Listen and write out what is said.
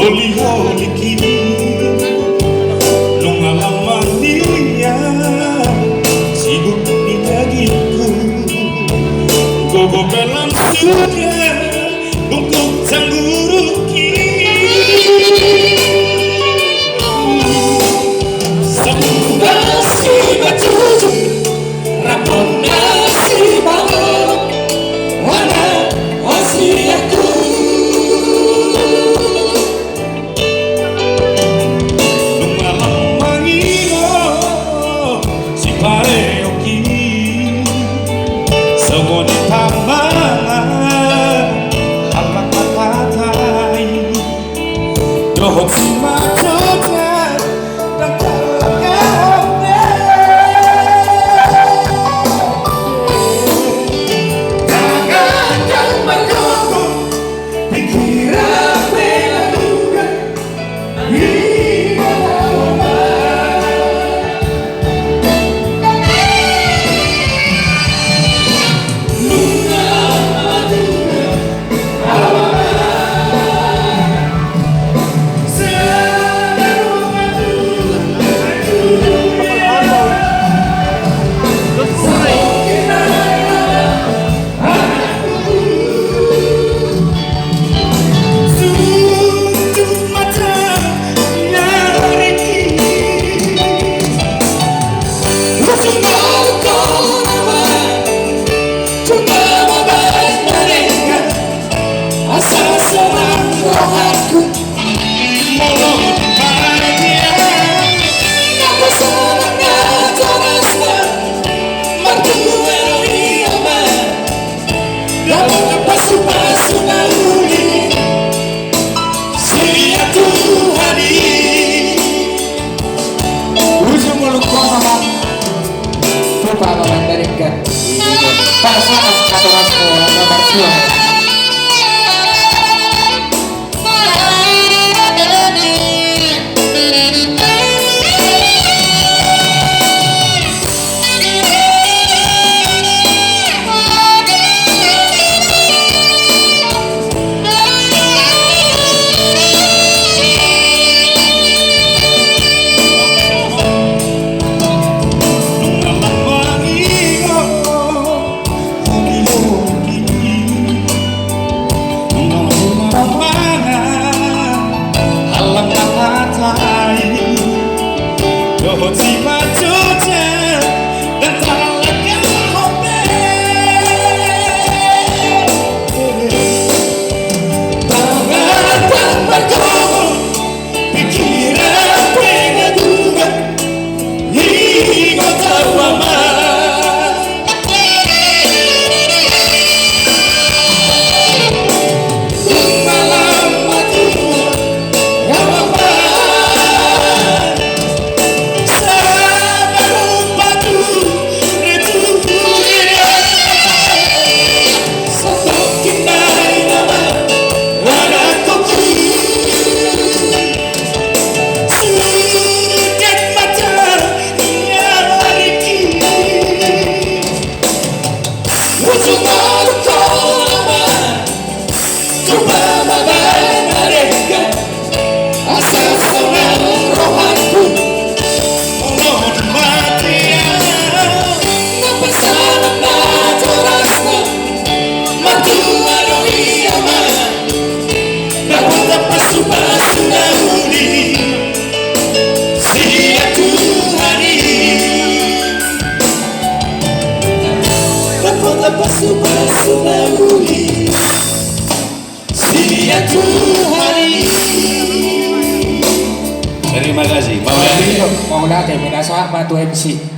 holi-holi kini nung alaman niya sibuk dinagiku gogobelan sudah untuk tangguruki sambung si batu rapon nasi balok wana wasiatku nung malam mangino si pareoki sogoni tamangan alak matatai dohot si matota dan kalakahone tangan menunggu pikiran melalukan hingga lama Para memberikan pasangan atau nomor 2. Terima kasih. Mau lihat ya, minasa Batu MC.